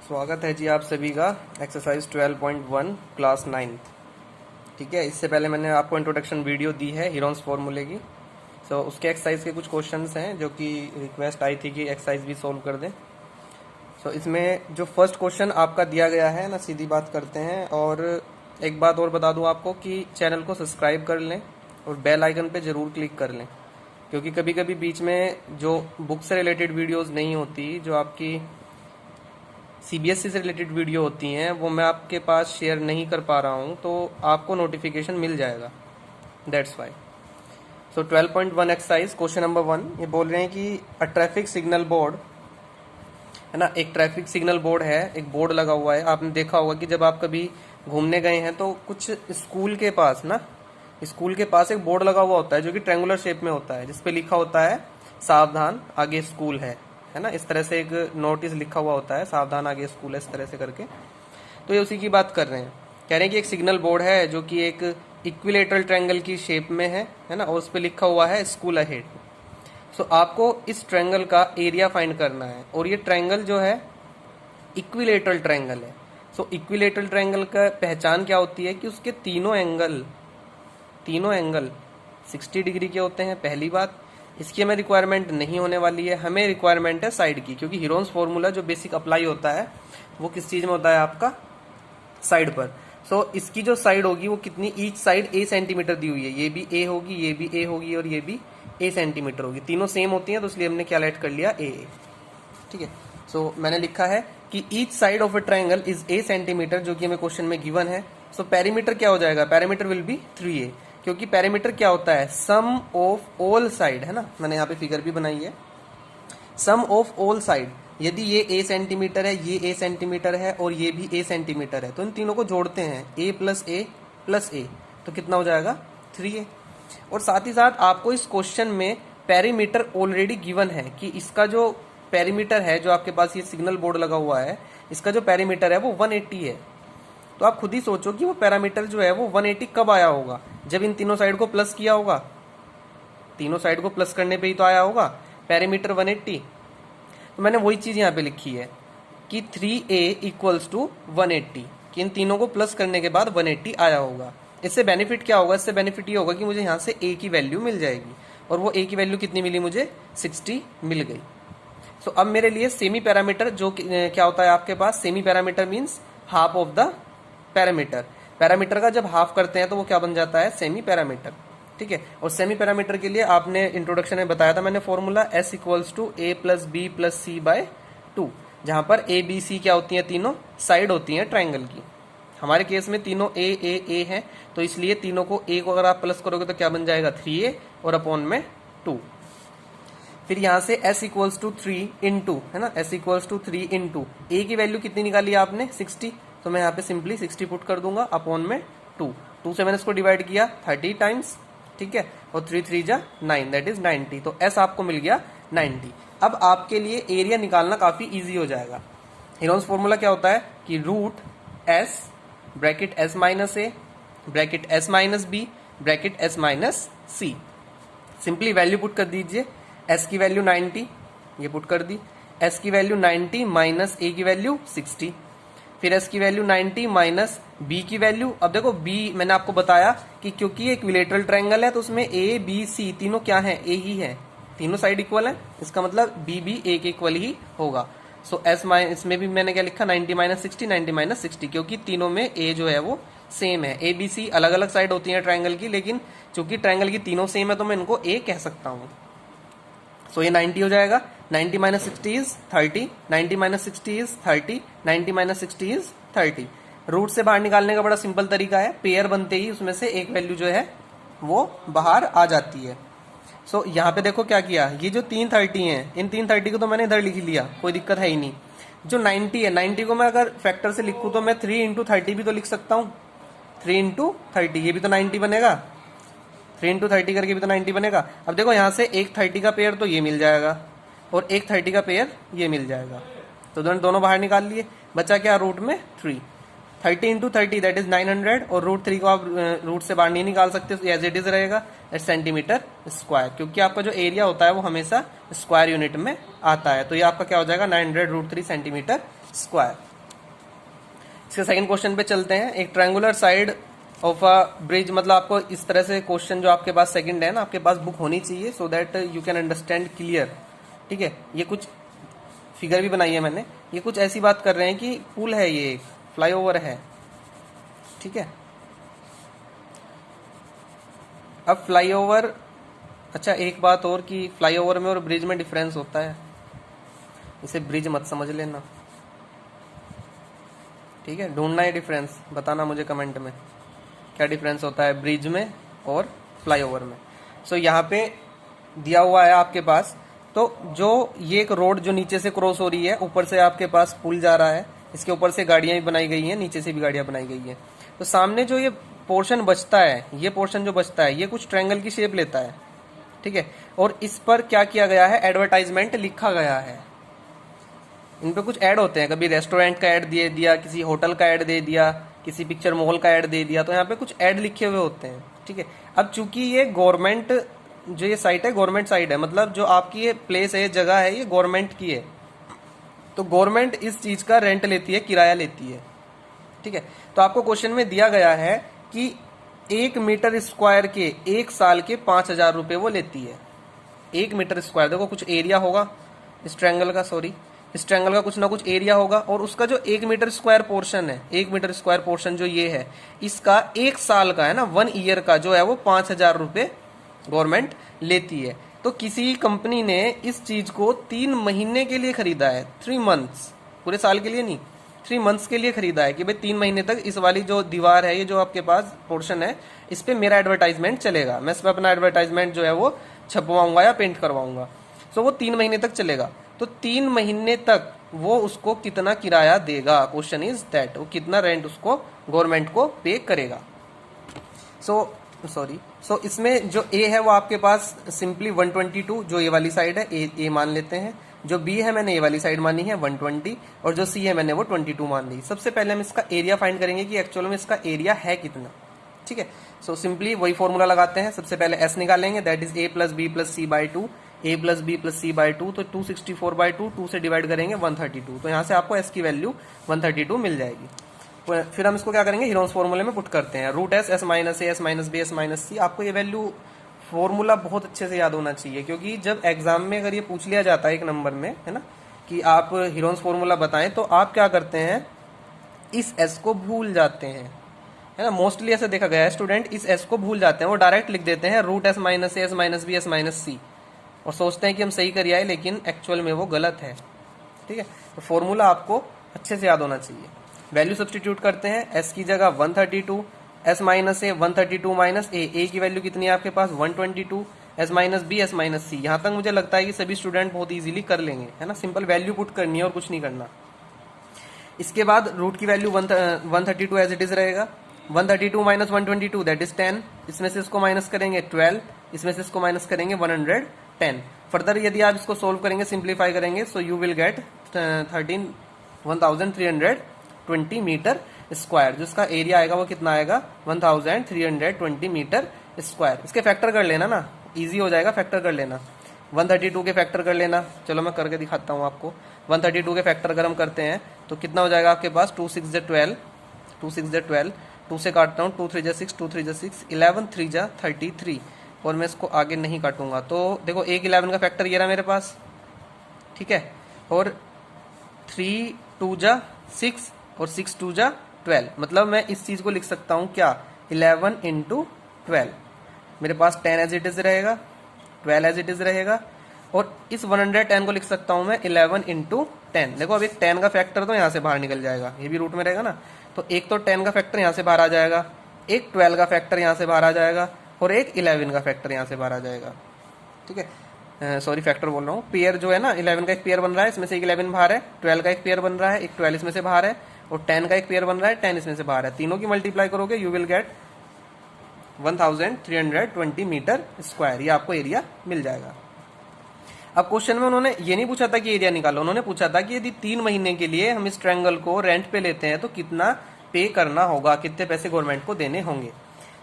स्वागत है जी आप सभी का एक्सरसाइज 12.1 क्लास 9th। ठीक है, इससे पहले मैंने आपको इंट्रोडक्शन वीडियो दी है हीरोन्स फॉर्मूले की। उसके एक्सरसाइज के कुछ क्वेश्चंस हैं जो कि रिक्वेस्ट आई थी कि एक्सरसाइज भी सोल्व कर दें। इसमें जो फर्स्ट क्वेश्चन आपका दिया गया है ना, सीधी बात करते हैं। और एक बात और बता दूं आपको कि चैनल को सब्सक्राइब कर लें और बेल आइकन पे ज़रूर क्लिक कर लें, क्योंकि कभी कभी बीच में जो बुक से रिलेटेड वीडियोज़ नहीं होती, जो आपकी सीबीएसई से रिलेटेड वीडियो होती हैं, वो मैं आपके पास शेयर नहीं कर पा रहा हूँ, तो आपको नोटिफिकेशन मिल जाएगा। That's why. 12.1 exercise question number 1 ये बोल रहे हैं कि अ ट्रैफिक सिग्नल बोर्ड है ना, एक ट्रैफिक सिग्नल बोर्ड है, एक बोर्ड लगा हुआ है। आपने देखा होगा कि जब आप कभी घूमने गए हैं तो कुछ स्कूल के पास ना, स्कूल के पास एक बोर्ड लगा हुआ होता है जो कि ट्रायंगुलर शेप में होता है, जिसपे लिखा होता है सावधान आगे स्कूल है ना। इस तरह से एक नोटिस लिखा हुआ होता है, सावधान आगे स्कूल है, इस तरह से करके। तो ये उसी की बात कर रहे हैं। कह रहे हैं कि एक सिग्नल बोर्ड है जो कि एक इक्विलेटरल ट्रायंगल की शेप में है ना, और उस पर लिखा हुआ है स्कूल अहेड। आपको इस ट्रायंगल का एरिया फाइंड करना है, और ये ट्रायंगल जो है इक्विलेटरल ट्रायंगल है। इक्विलेटरल ट्रायंगल का पहचान क्या होती है कि उसके तीनों एंगल 60 डिग्री के होते हैं। पहली बात, इसकी हमें रिक्वायरमेंट नहीं होने वाली है, हमें रिक्वायरमेंट है साइड की, क्योंकि हीरोन्स फॉर्मूला जो बेसिक अप्लाई होता है वो किस चीज में होता है, आपका साइड पर। इसकी जो साइड होगी वो कितनी, ईच साइड a सेंटीमीटर दी हुई है। ये भी a होगी, ये भी a होगी, और ये भी a सेंटीमीटर होगी। तीनों सेम होती हैं, तो इसलिए हमने क्या लेट कर लिया, a। ठीक है, मैंने लिखा है कि each side of a triangle is a centimetre, जो कि हमें क्वेश्चन में गिवन है। पेरीमीटर क्या हो जाएगा, पेरीमीटर विल बी 3a, क्योंकि पेरीमीटर क्या होता है, सम ऑफ ऑल साइड, है ना। मैंने यहाँ पे फिगर भी बनाई है, सम ऑफ ऑल साइड। यदि ये a सेंटीमीटर है, ये a सेंटीमीटर है, और ये भी a सेंटीमीटर है, तो इन तीनों को जोड़ते हैं, a plus a plus a, तो कितना हो जाएगा, 3a। और साथ ही साथ आपको इस क्वेश्चन में पेरीमीटर ऑलरेडी गिवन है कि इसका जो पेरीमीटर है, जो आपके पास ये सिग्नल बोर्ड लगा हुआ है, इसका जो पेरीमीटर है वो 180 है। तो आप खुद ही सोचो कि वो पैरामीटर जो है वो 180 कब आया होगा, जब इन तीनों साइड को प्लस किया होगा। तीनों साइड को प्लस करने पे ही तो आया होगा पेरीमीटर 180। तो मैंने वही चीज यहाँ पे लिखी है कि 3a इक्वल्स टू 180, कि इन तीनों को प्लस करने के बाद 180 आया होगा। इससे बेनिफिट क्या होगा, इससे बेनिफिट ये होगा कि मुझे यहाँ से a की वैल्यू मिल जाएगी, और वो a की वैल्यू कितनी मिली मुझे, 60 मिल गई। अब मेरे लिए सेमी पैरामीटर जो क्या होता है आपके पास, semi parameter means half of the parameter. Parameter का जब हाफ करते हैं तो वो क्या बन जाता है, सेमी पैरामीटर। ठीक है, और सेमी पैरामीटर के लिए आपने इंट्रोडक्शन में बताया था मैंने formula, s equals to a plus b plus c by 2, जहां पर a b c क्या होती हैं, तीनों साइड होती हैं ट्राइंगल की। हमारे केस में तीनों a है, तो इसलिए तीनों को a को अगर आप प्लस करोगे तो क्या बन जाएगा, 3a, और अपॉन में 2। फिर यहां से s इक्वल्स टू 3 इंटू, है ना, s equals to 3 into a की वैल्यू कितनी निकाली आपने, 60, तो मैं यहाँ पे सिंपली 60 पुट कर दूंगा, अपॉन में 2 से मैंने इसको डिवाइड किया 30 टाइम्स। ठीक है, और 3 3 जा 9, दैट इज 90। तो s आपको मिल गया 90। अब आपके लिए एरिया निकालना काफी इजी हो जाएगा। हीरोन्स फॉर्मूला क्या होता है कि root s bracket s minus a bracket s minus b bracket s minus c। Simply value put कर दीजिए, s की वैल्यू 90, ये पुट कर दी, s की वैल्यू 90 माइनस a की वैल्यू 60, फिर s की वैल्यू 90 माइनस b की वैल्यू। अब देखो b मैंने आपको बताया कि क्योंकि एक इक्विलेटरल ट्रायंगल है, तो उसमें a b c तीनों क्या है, a ही है, तीनों साइड इक्वल है, इसका मतलब b भी a के इक्वल ही होगा। s माइनस, इसमें भी मैंने क्या लिखा, 90 माइनस 60, 90 माइनस 60, क्योंकि तीनों में a जो है वो सेम है। a b c अलग अलग साइड होती है ट्रायंगल की, लेकिन चूंकि ट्रायंगल की तीनों सेम है तो मैं इनको a कह सकता हूँ। ये 90 हो जाएगा, 90 minus 60 is 30, 90 minus 60 is 30, 90 minus 60 is 30। Root से बाहर निकालने का बड़ा सिंपल तरीका है, पेयर बनते ही उसमें से एक वैल्यू जो है वो बाहर आ जाती है। यहाँ पे देखो क्या किया, ये जो 3 30 हैं, इन 3 30 को तो मैंने इधर लिख लिया, कोई दिक्कत है ही नहीं। जो 90 है, 90 को मैं अगर फैक्टर से लिखूं तो मैं 3 इंटू 30 भी तो लिख सकता हूँ, 3 इंटू 30, ये भी तो 90 बनेगा, 3 इंटू 30 करके भी तो 90 बनेगा। अब देखो यहाँ से एक 30 का पेयर तो ये मिल जाएगा, और एक 30 का पेयर ये मिल जाएगा, तो दोनों बाहर निकाल लिए, बचा क्या, रूट में 3। 30 इंटू 30 दैट इज 900, और रूट 3 को आप रूट से बाहर नहीं निकाल सकते, एज इट इज रहेगा सेंटीमीटर स्क्वायर, क्योंकि आपका जो एरिया होता है वो हमेशा स्क्वायर यूनिट में आता है। तो ये आपका क्या हो जाएगा, 900 रूट 3 सेंटीमीटर स्क्वायर। इसके सेकंड क्वेश्चन पे चलते हैं। एक triangular side of a bridge, मतलब आपको इस तरह से क्वेश्चन जो आपके पास सेकंड है ना, आपके पास बुक होनी चाहिए so that you can understand clear. ठीक है, ये कुछ फिगर भी बनाई है मैंने। ये कुछ ऐसी बात कर रहे हैं कि पुल है, ये एक फ्लाईओवर है। ठीक है, अब फ्लाईओवर, अच्छा एक बात और कि फ्लाईओवर में और ब्रिज में डिफरेंस होता है, इसे ब्रिज मत समझ लेना। ठीक है, ढूंढना है डिफरेंस, बताना मुझे कमेंट में क्या डिफरेंस होता है ब्रिज में और फ्लाईओवर में। सो यहाँ पे दिया हुआ है आपके पास, तो जो ये एक रोड जो नीचे से क्रॉस हो रही है, ऊपर से आपके पास पुल जा रहा है, इसके ऊपर से गाड़ियां भी बनाई गई हैं, नीचे से भी गाड़ियां बनाई गई हैं। तो सामने जो ये पोर्शन बचता है, ये पोर्शन जो बचता है, ये कुछ ट्रायंगल की शेप लेता है। ठीक है, और इस पर क्या किया गया है, एडवर्टाइजमेंट लिखा गया है। इन पे कुछ ऐड होते हैं, कभी रेस्टोरेंट का ऐड दे दिया, किसी होटल का ऐड दे दिया, किसी पिक्चर मॉल का ऐड दे दिया, तो यहाँ पे कुछ ऐड लिखे हुए होते हैं। ठीक है, अब चूंकि ये गवर्नमेंट, जो ये साइट है गवर्नमेंट साइट है, मतलब जो आपकी ये प्लेस है, ये जगह है, ये गवर्नमेंट की है, तो गवर्नमेंट इस चीज का रेंट लेती है, किराया लेती है। ठीक है, तो आपको क्वेश्चन में दिया गया है कि 1 मीटर स्क्वायर के 1 साल के 5,000 रुपए वो लेती है। 1 मीटर स्क्वायर, देखो कुछ एरिया होगा इस ट्रायंगल का, सॉरी इस ट्रायंगल का कुछ ना कुछ एरिया होगा, और उसका जो 1 मीटर स्क्वायर पोर्शन है, 1 मीटर स्क्वायर पोर्शन जो ये है, इसका 1 साल का है ना, 1 ईयर का जो है वो 5,000 रुपए गवर्नमेंट लेती है। तो किसी कंपनी ने इस चीज को 3 महीने के लिए खरीदा है, 3 मंथ्स, पूरे साल के लिए नहीं, 3 मंथ्स के लिए खरीदा है कि भाई 3 महीने तक इस वाली जो दीवार है, ये जो आपके पास पोर्शन है, इस पे मेरा एडवर्टाइजमेंट चलेगा, मैं इस पे अपना एडवर्टाइजमेंट जो है वो छपवाऊंगा या पेंट करवाऊंगा। सो वो 3 महीने तक चलेगा। तो 3 महीने तक वो उसको कितना किराया देगा, क्वेश्चन इज दैट, वो कितना रेंट उसको गवर्नमेंट को पे करेगा। सो इसमें जो ए है वो आपके पास सिंपली 122, जो ए वाली साइड है ए मान लेते हैं, जो बी है मैंने ए वाली साइड मानी है 120, और जो सी है मैंने वो 22 मान ली। सबसे पहले हम इसका एरिया फाइंड करेंगे कि एक्चुअल में इसका एरिया है कितना। ठीक है, सो सिंपली वही फॉर्मूला लगाते हैं। सबसे पहले एस निकालेंगे, that is a plus b plus c by 2, a plus b plus c by 2, तो 264/2, 2 से डिवाइड करेंगे 132, तो यहाँ से आपको एस की वैल्यू 132 मिल जाएगी। फिर हम इसको क्या करेंगे, हीरोन्स फॉर्मूले में पुट करते हैं, root s, s minus a, s minus b, s minus c. आपको ये वैल्यू फॉर्मूला बहुत अच्छे से याद होना चाहिए, क्योंकि जब एग्जाम में अगर ये पूछ लिया जाता है एक नंबर में, है ना, कि आप हीरोन्स फॉर्मूला बताएं, तो आप क्या करते हैं, इस एस को भूल जाते हैं, है ना। मोस्टली ऐसा देखा गया है, स्टूडेंट इस एस को भूल जाते हैं, वो डायरेक्ट लिख देते हैं root s minus a, s minus b, s minus c, और सोचते हैं कि हम सही कर आए, लेकिन एक्चुअल में वो गलत है। ठीक है, तो फॉर्मूला आपको अच्छे से याद होना चाहिए। वैल्यू सब्सटीट्यूट करते हैं, एस की जगह 132, s minus a 132 minus a की वैल्यू कितनी है आपके पास 122, s minus b, s minus c. यहाँ तक मुझे लगता है कि सभी स्टूडेंट बहुत इजीली कर लेंगे, है ना। सिंपल वैल्यू पुट करनी है और कुछ नहीं करना। इसके बाद रूट की वैल्यू 132 एज इट इज रहेगा, 132 माइनस 122 दैट इज 10, इसमें से इसको माइनस करेंगे 12, इसमें से इसको माइनस करेंगे 110। फर्दर यदि आप इसको सोल्व करेंगे, सिंप्लीफाई करेंगे, so you will get 1320 metre square. जो इसका एरिया आएगा वो कितना आएगा 1320 मीटर स्क्वायर। इसके फैक्टर कर लेना ना, इजी हो जाएगा, फैक्टर कर लेना। 132 के फैक्टर कर लेना, चलो मैं करके दिखाता हूँ आपको। 132 के फैक्टर अगर हम करते हैं तो कितना हो जाएगा आपके पास 2 6 12, 2 6 12, 2 से काटता हूँ 2 3 6, 2 3 6, 11 3 33, और मैं इसको आगे नहीं काटूंगा। तो देखो एक 11 का फैक्टर ये रहा मेरे पास, ठीक है, और 3 2 6 और 6 2 12, मतलब मैं इस चीज को लिख सकता हूँ क्या 11 × 12, मेरे पास 10 एज इट इज रहेगा, 12 एज इट इज रहेगा, और इस 110 को लिख सकता हूं मैं 11 × 10। देखो अब एक 10 का फैक्टर तो यहाँ से बाहर निकल जाएगा, ये भी रूट में रहेगा ना, तो एक तो 10 का फैक्टर यहाँ से बाहर आ जाएगा, एक 12 का फैक्टर यहाँ से बाहर आ जाएगा, और एक 11 का फैक्टर यहाँ से बाहर आ जाएगा। ठीक है, सॉरी फैक्टर बोल रहा हूँ, पेयर जो है ना, 11 का एक पेयर बन रहा है, इसमें से एक 11 बाहर है, 12 का एक पेयर बन रहा है, एक 12 इसमें से बाहर है, और 10 का एक पेयर बन रहा है, 10 इसमें से बाहर है। तीनों की मल्टीप्लाई करोगे you will get 1320 metre square, ये आपको एरिया मिल जाएगा। अब क्वेश्चन में उन्होंने ये नहीं पूछा था कि एरिया निकालो, उन्होंने पूछा था कि यदि 3 महीने के लिए हम इस ट्रायंगल को रेंट पे लेते हैं तो कितना पे करना होगा, कितने पैसे गवर्नमेंट को देने होंगे।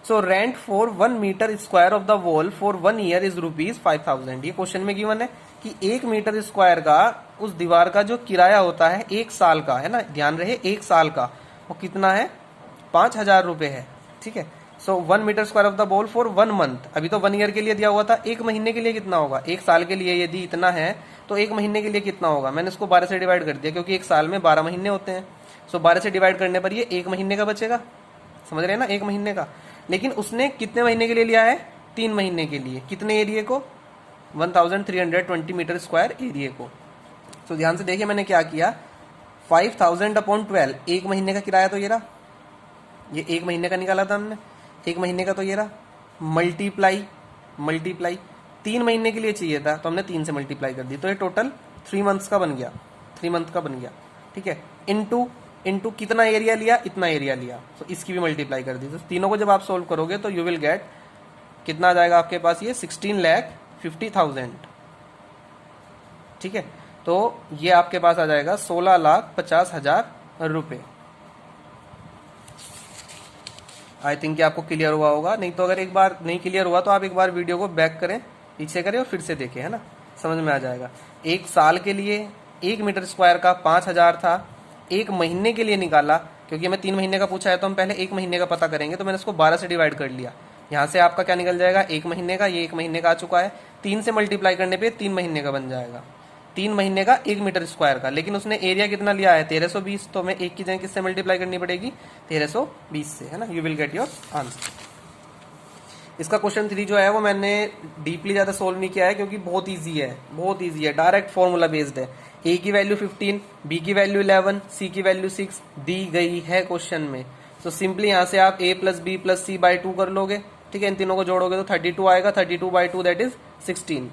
So rent for 1 metre square of the wall for 1 year is ₹5000। ये क्वेश्चन में गिवन है कि 1 मीटर स्क्वायर का उस दीवार का जो किराया होता है 1 साल का, है ना, ध्यान रहे 1 साल का, वो कितना है, 5,000 रुपये है। ठीक है, so 1 metre square of the wall for 1 month, अभी तो 1 ईयर के लिए दिया हुआ था, 1 महीने के लिए कितना होगा, 1 साल के लिए यदि इतना है तो 1 महीने के लिए कितना होगा, मैंने इसको 12 से डिवाइड कर दिया क्योंकि 1 साल में 12 महीने होते हैं। सो 12 से डिवाइड करने पर ये 1 महीने का बचेगा, समझ रहे हैं ना, 1 महीने का। लेकिन उसने कितने महीने के लिए लिया है, 3 महीने के लिए, कितने एरिया को, 1320 मीटर स्क्वायर एरिया को। तो ध्यान से देखिए मैंने क्या किया, 5000 अपॉन 12, 1 महीने का किराया तो ये रहा, ये 1 महीने का निकाला था हमने, 1 महीने का तो ये रहा, मल्टीप्लाई 3 महीने के लिए चाहिए था तो हमने 3 से मल्टीप्लाई कर दी, तो ये टोटल 3 मंथ्स का बन गया, 3 मंथ का बन गया। ठीक है, इनटू कितना एरिया लिया, इतना एरिया लिया, तो इसकी भी मल्टीप्लाई कर दी। तो तीनों को जब आप सोल्व करोगे तो यू विल गेट, कितना आ जाएगा आपके पास, ये 16,50,000। ठीक है, तो ये आपके पास आ जाएगा 16,50,000 रुपये। आई थिंक कि आपको क्लियर हुआ होगा, नहीं तो अगर एक बार नहीं क्लियर हुआ तो आप एक बार वीडियो को बैक करें, पीछे करें और फिर से देखें, है ना, समझ में आ जाएगा। 1 साल के लिए 1 मीटर स्क्वायर का 5,000 था, 1 महीने के लिए निकाला, क्योंकि हमें 3 महीने का पूछा है तो हम पहले 1 महीने का पता करेंगे, तो मैंने इसको 12 से डिवाइड कर लिया। यहाँ से आपका क्या निकल जाएगा, 1 महीने का, ये 1 महीने का आ चुका है, 3 से मल्टीप्लाई करने पे 3 महीने का बन जाएगा, 3 महीने का 1 मीटर स्क्वायर का। लेकिन उसने एरिया कितना लिया है, 1320, तो हमें 1 की जगह किससे मल्टीप्लाई करनी पड़ेगी, 1320 से, है ना। You will get your answer. इसका क्वेश्चन 3 जो है वो मैंने डीपली ज़्यादा सोल्व नहीं किया है क्योंकि बहुत ईजी है, बहुत ईजी है, डायरेक्ट फॉर्मूला बेस्ड है। ए की वैल्यू 15, बी की वैल्यू 11, सी की वैल्यू 6 दी गई है क्वेश्चन में। तो सिंपली यहाँ से आप a plus b plus c by 2 कर लोगे। ठीक है, इन तीनों को जोड़ोगे तो 32 आएगा, 32 बाई 2 दैट इज 16,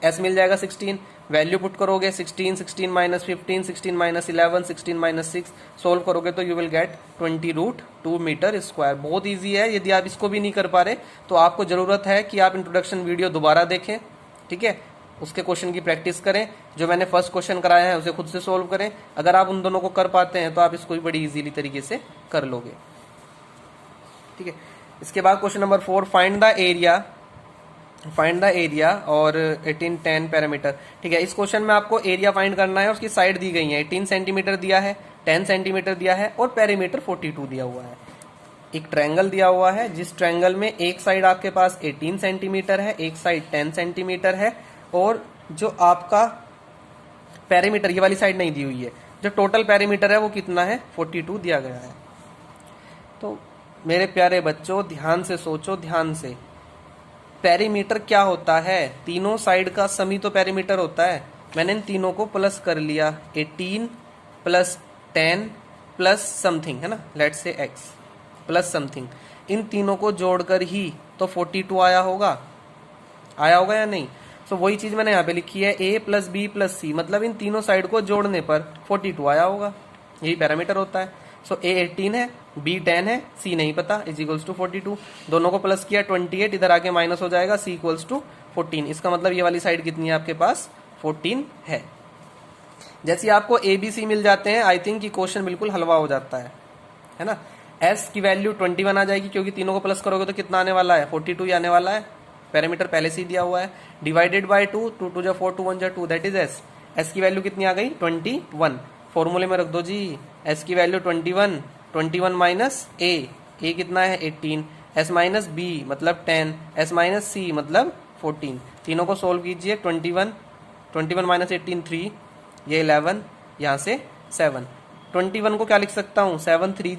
s मिल जाएगा 16, वैल्यू पुट करोगे 16, 16 माइनस 15, 16 माइनस 11, 16 माइनस 6, सोल्व करोगे तो you will get 20√2 metre square. बहुत इजी है, यदि आप इसको भी नहीं कर पा रहे तो आपको जरूरत है कि आप इंट्रोडक्शन वीडियो दोबारा देखें। ठीक है, उसके क्वेश्चन की प्रैक्टिस करें, जो मैंने फर्स्ट क्वेश्चन कराया है उसे खुद से सोल्व करें। अगर आप उन दोनों को कर पाते हैं तो आप इसको भी बड़ी इजीली तरीके से कर लोगे। ठीक है, इसके बाद question number 4, find the area और 1810 पैरामीटर। ठीक है, इस क्वेश्चन में आपको एरिया फाइंड करना है और उसकी साइड दी गई है, 18 सेंटीमीटर दिया है, 10 सेंटीमीटर दिया है और पेरीमीटर 42 दिया हुआ है। एक ट्रायंगल दिया हुआ है, जिस ट्रायंगल में एक साइड आपके पास 18 सेंटीमीटर है, एक साइड 10 सेंटीमीटर है, और जो आपका पेरीमीटर, ये वाली साइड नहीं दी हुई है, जो टोटल पेरीमीटर है वो कितना है, 42 दिया गया है। तो मेरे प्यारे बच्चों ध्यान से सोचो, ध्यान से, पेरीमीटर क्या होता है, तीनों साइड का समी तो पेरीमीटर होता है। मैंने इन तीनों को प्लस कर लिया, 18 प्लस 10 प्लस समथिंग, है ना, let's say x plus something, इन तीनों को जोड़कर ही तो 42 आया होगा या नहीं। सो वही चीज मैंने यहाँ पे लिखी है, a प्लस बी प्लस सी, मतलब इन तीनों साइड को जोड़ने पर 42 आया होगा, यही पैरामीटर होता है। सो a 18 है, b 10 है, c नहीं पता, इज इक्वल्स टू 42, दोनों को प्लस किया 28, इधर आके माइनस हो जाएगा, c इक्वल्स टू 14। इसका मतलब ये वाली साइड कितनी है आपके पास, 14 है। जैसे आपको a b c मिल जाते हैं, आई थिंक कि क्वेश्चन बिल्कुल हलवा हो जाता है ना। s की वैल्यू 21 आ जाएगी क्योंकि तीनों को प्लस करोगे तो कितना आने वाला है, 42 ही आने वाला है, पैरामीटर पहले से ही दिया हुआ है, डिवाइडेड बाय 2, 2 2 जा 4, 2 1 जा 2, दैट इज s। s की वैल्यू कितनी आ गई, 21, फॉर्मूले में रख दो जी, s की वैल्यू 21, 21 माइनस a कितना है 18, s माइनस b मतलब 10, s माइनस c मतलब 14, तीनों को सोल्व कीजिए, 21 माइनस 18 3, ये 11, यहाँ से 7, 21 को क्या लिख सकता हूँ, 7 3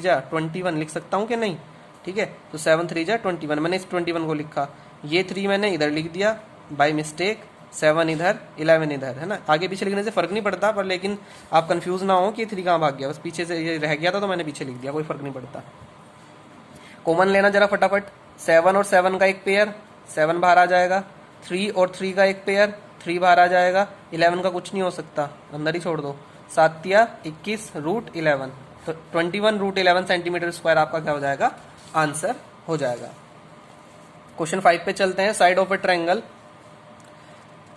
जा 21 लिख सकता हूँ कि नहीं। ठीक है, तो 7 3 जा 21, मैंने इस 21 को लिखा, ये 3 मैंने इधर लिख दिया बाय मिस्टेक, 7 इधर 11 इधर, है ना। आगे पीछे लिखने से फर्क नहीं पड़ता, पर लेकिन आप कंफ्यूज ना हो कि 3 कहाँ भाग गया, बस पीछे से ये रह गया था तो मैंने पीछे लिख दिया, कोई फर्क नहीं पड़ता। कॉमन लेना जरा फटाफट, 7 और 7 का एक पेयर 7 बाहर आ जाएगा, 3 और 3 का एक पेयर 3 बाहर आ जाएगा, 11 का कुछ नहीं हो सकता, अंदर ही छोड़ दो, 7 या 21√11, तो 21√11 सेंटीमीटर स्क्वायर आपका क्या हो जाएगा, आंसर हो जाएगा। क्वेश्चन 5 पे चलते हैं। Side of a triangle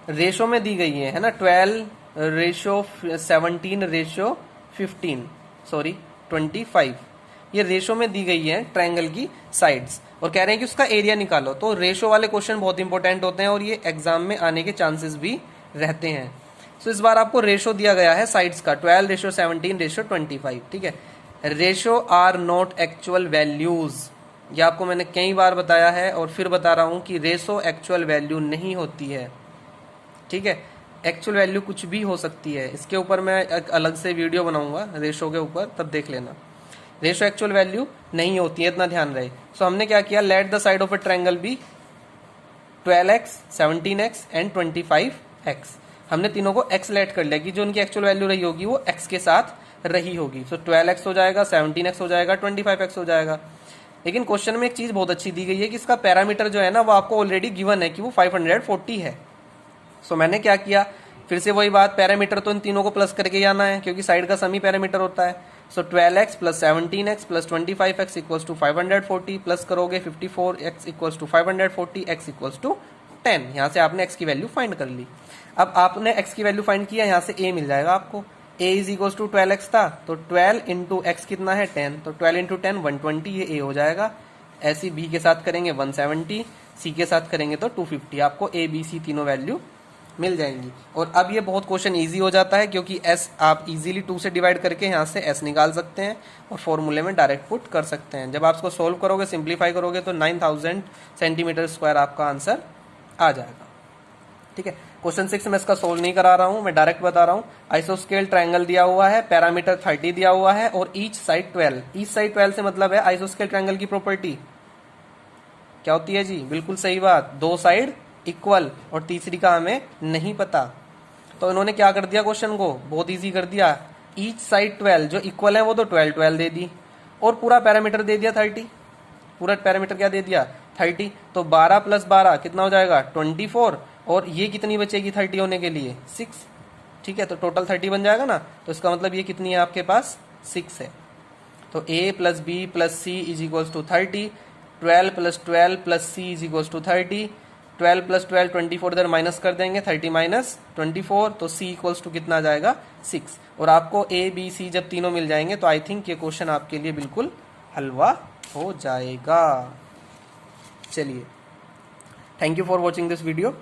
ratio में दी गई है ना, 12:17:15, ये रेशो में दी गई है ट्रायंगल की साइड्स, और कह रहे हैं कि उसका एरिया निकालो। तो रेशो वाले क्वेश्चन बहुत इंपॉर्टेंट होते हैं और ये एग्जाम में आने के चांसेस भी रहते हैं। सो इस बार आपको रेशो दिया गया है साइड्स का 12:17:25, ठीक है। Ratio are not actual values, ये आपको मैंने कई बार बताया है और फिर बता रहा हूं कि रेशो एक्चुअल वैल्यू नहीं होती है, ठीक है। एक्चुअल वैल्यू कुछ भी हो सकती है, इसके ऊपर मैं एक अलग से वीडियो बनाऊंगा रेशो के ऊपर, तब देख लेना। रेशो एक्चुअल वैल्यू नहीं होती है, इतना ध्यान रहे। सो हमने क्या किया, let the side of a triangle be 12x, 17x and 25x। हमने तीनों को x लेट कर लिया कि जो उनकी एक्चुअल वैल्यू रही होगी वो x के साथ रही होगी। सो 12x हो जाएगा, 17x हो जाएगा, 25x हो जाएगा। लेकिन क्वेश्चन में एक चीज बहुत अच्छी दी गई है कि इसका पैरामीटर जो है ना वो आपको ऑलरेडी गिवन है कि वो 540 है। सो मैंने क्या किया, फिर से वही बात, पैरामीटर तो इन तीनों को प्लस करके ही आना है क्योंकि साइड का सम ही पैरामीटर होता है। So 12x plus 17x plus 25x equals to 540, plus करोगे 54x equals to 540, x equals to 10। यहाँ से आपने x की वैल्यू फाइंड कर ली। अब आपने x की वैल्यू फाइंड किया, यहाँ से a मिल जाएगा आपको। a is equals to 12x था, तो 12 इंटू एक्स कितना है 10, तो 12 इंटू 10 120, ये a हो जाएगा। ऐसे b के साथ करेंगे 170, c के साथ करेंगे तो 250, आपको a b c तीनों वैल्यू मिल जाएंगी। और अब ये बहुत क्वेश्चन इजी हो जाता है क्योंकि s आप इजीली 2 से डिवाइड करके यहाँ से s निकाल सकते हैं और फॉर्मूले में डायरेक्ट पुट कर सकते हैं। जब आप इसको सोल्व करोगे, सिंप्लीफाई करोगे तो 9000 सेंटीमीटर स्क्वायर आपका आंसर आ जाएगा, ठीक है। क्वेश्चन 6 में इसका सोल्व नहीं करा रहा हूं, मैं डायरेक्ट बता रहा हूं। आइसोस्केल ट्रायंगल दिया हुआ है, पैरामीटर 30 दिया हुआ है और ईच साइड 12। ईच साइड 12 से मतलब है आइसोस्केल ट्रायंगल की प्रॉपर्टी क्या होती है जी, बिल्कुल सही बात, दो साइड इक्वल, और तीसरी का हमें नहीं पता। तो इन्होंने क्या कर दिया, क्वेश्चन को बहुत इजी कर दिया। ईच साइड 12, जो इक्वल है वो तो 12 12 दे दी और पूरा पैरामीटर दे दिया 30। पूरा पैरामीटर क्या दे दिया 30, तो 12 प्लस 12 कितना हो जाएगा 24, और ये कितनी बचेगी 30 होने के लिए 6, ठीक है। तो टोटल 30 बन जाएगा ना, तो इसका मतलब ये कितनी है आपके पास 6 है। तो a plus b plus c is equals to 30, 12 plus 12 plus c is equals to 30, 12 plus 12 24 इधर माइनस कर देंगे, 30 माइनस 24, तो c इक्वल्स टू कितना आ जाएगा 6। और आपको a b c जब तीनों मिल जाएंगे तो आई थिंक ये क्वेश्चन आपके लिए बिल्कुल हलवा हो जाएगा। चलिए, thank you for watching this video.